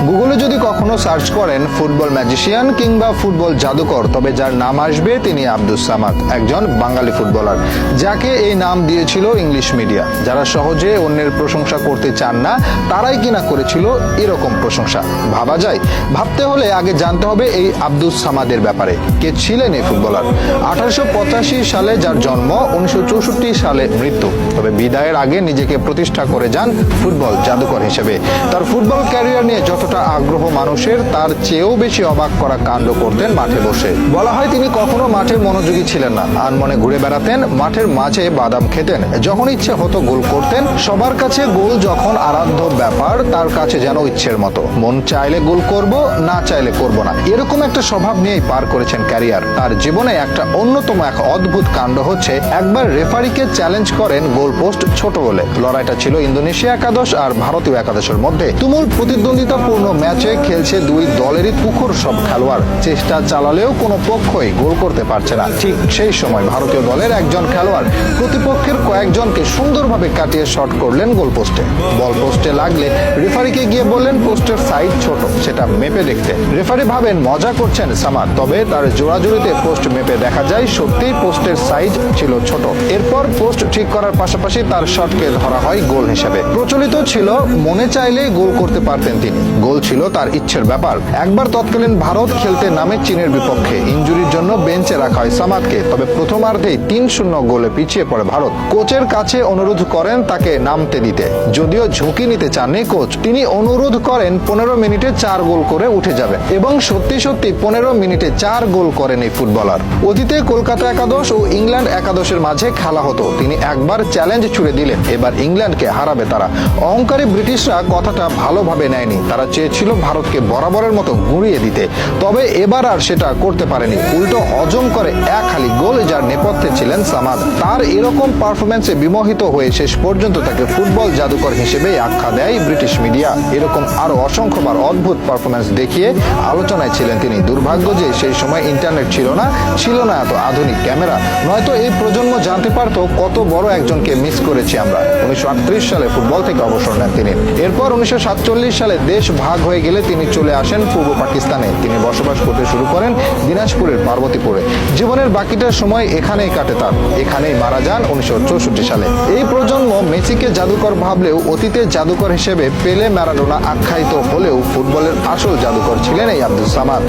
গুগলে যদি কখনো সার্চ করেন ফুটবল ম্যাজিশিয়ান কিংবা ফুটবল জাদুকর, তবে যার নাম আসবে তিনি আব্দুস সামাদ, একজন বাঙালি ফুটবলার যাকে এই নাম দিয়েছিল ইংলিশ মিডিয়া। যারা সহজে অন্যের প্রশংসা করতে চান না তারাই কিনা করেছিল এরকম প্রশংসা। ভাবা যায়? ভাবতে হলে আগে জানতে হবে এই আব্দুস সামাদের ব্যাপারে। কে ছিলেন এই ফুটবলার? 1885 সালে যার জন্ম, 1964 সালে মৃত্যু। তবে বিদায়ের আগে নিজেকে প্রতিষ্ঠা করে যান ফুটবল জাদুকর হিসেবে। তার ফুটবল ক্যারিয়ার নিয়ে যতটা আগ্রহ মানুষের, তার চেয়েও বেশি অবাক করা কাণ্ড করতেন মাঠে বসে। বলা হয় তিনি কখনো মাঠের মনোযোগী ছিলেন না, আনমনে ঘুরে বেড়াতেন, মাঠের মাঝে বাদাম খেতেন, যখন ইচ্ছে হতো গোল করতেন। সবার কাছে গোল যখন আরাধ্য ব্যাপার, তার কাছে যেন ইচ্ছের মতো, মন চাইলে গোল করব, না চাইলে করব না, এরকম একটা স্বভাব নিয়েই পার করেছেন ক্যারিয়ার। তার জীবনে একটা অন্যতম এক অদ্ভুত কাণ্ড হচ্ছে, একবার রেফারিকে চ্যালেঞ্জ করেন গোল পোস্ট ছোট বলে। লড়াইটা ছিল ইন্দোনেশিয়া একাদশ আর ভারতীয় একাদশের মধ্যে। তুমুল প্রতিদ্বন্দ্বিতাপূর্ণ ম্যাচে খেলছে দুই দলেরই তুখোড় সব খেলোয়াড়। চেষ্টা চালালেও কোনো পক্ষই গোল করতে পারছে না। ঠিক সেই সময় ভারতীয় দলের একজন খেলোয়াড় প্রতিপক্ষের কয়েকজনকে সুন্দরভাবে কাটিয়ে শট করলেন গোল পোস্টে। বল পোস্টে লাগলে রেফারিকে গিয়ে বললেন পোস্টের সাইজ ছোট, সেটা মেপে দেখতে। রেফারি ভাবেন মজা করছেন সামাদ, তবে তার জোড়াজুড়িতে পোস্ট মেপে দেখা যায় সত্যিই পোস্টের সাইজ ছিল ছোট। এরপর পোস্ট ঠিক করার পাশাপাশি তার শটকে ধরা হয় গোল হিসেবে। প্রচলিত ছিল মনে চাইলেই গোল করতে পারতেন তিনি, গোল ছিল তার ইচ্ছের ব্যাপার। একবার তৎকালীন ভারত খেলতে নামে চীনের বিপক্ষে, ইনজুরির জন্য বেঞ্চে রাখা হয় সামাদকে। তবে প্রথমার্ধেই 3-0 গোলে পিছিয়ে পড়ে ভারত। কোচের কাছে অনুরোধ করেন তাকে নামতে দিতে, যদিও ঝুঁকি নিতে চাননি কোচ। তিনি অনুরোধ করেন 15 মিনিটে 4 গোল করে উঠে যাবেন, এবং সত্যি সত্যি 15 মিনিটে 4 গোল করেন এই ফুটবলার। অতীতে কলকাতা একাদশ ও ইংল্যান্ড একাদশের মাঝে খেলা হতো, তিনি একবার চ্যালেঞ্জ ছুড়ে দিলেন, এবার ইংল্যান্ডকে হারাবে তারা। অহংকারী ব্রিটিশরা কথাটা ভালোভাবে নেয়নি, তারা চেয়েছিল ভারতকে বরাবরের মতো গুঁড়িয়ে দিতে। তবে এবার আর সেটা করতে পারেনি, উল্টো হজম করে এক হালি গোল, যার নেপথ্যে ছিলেন সামাদ। তার এরকম পারফরমেন্সে বিমোহিত হয়ে শেষ পর্যন্ত তাকে ফুটবল জাদুকর হিসেবে আখ্যা দেয় ব্রিটিশ মিডিয়া। এরকম আরো অসংখ্যবার অদ্ভুত পারফরমেন্স দেখিয়ে আলোচনায় ছিলেন তিনি। দুর্ভাগ্য যে সেই সময় ইন্টারনেট ছিল না এত আধুনিক ক্যামেরা, নয়তো এই প্রজন্ম জানতে পারতো কত বড় একজনকে মিস করেছি আমরা। 1938 সালে ফুটবল থেকে অবসর নেন তিনি। এরপর 1947 সালে দেশ ভাগ হয়ে গেলে তিনি চলে আসেন পূর্ব পাকিস্তানে। তিনি বসবাস করতে শুরু করেন দিনাজপুরের পার্বতীপুরে। জীবনের বাকিটা সময় এখানেই কাটে তার। এখানেই মারা যান 1964 সালে। এই প্রজন্ম মেসিকে জাদুকর ভাবলেও অতীতে জাদুকর হিসেবে পেলে, ম্যারাডোনা আখ্যায়িত হলেও ফুটবলের আসল জাদুকর ছিলেন এই আব্দুস সামাদ।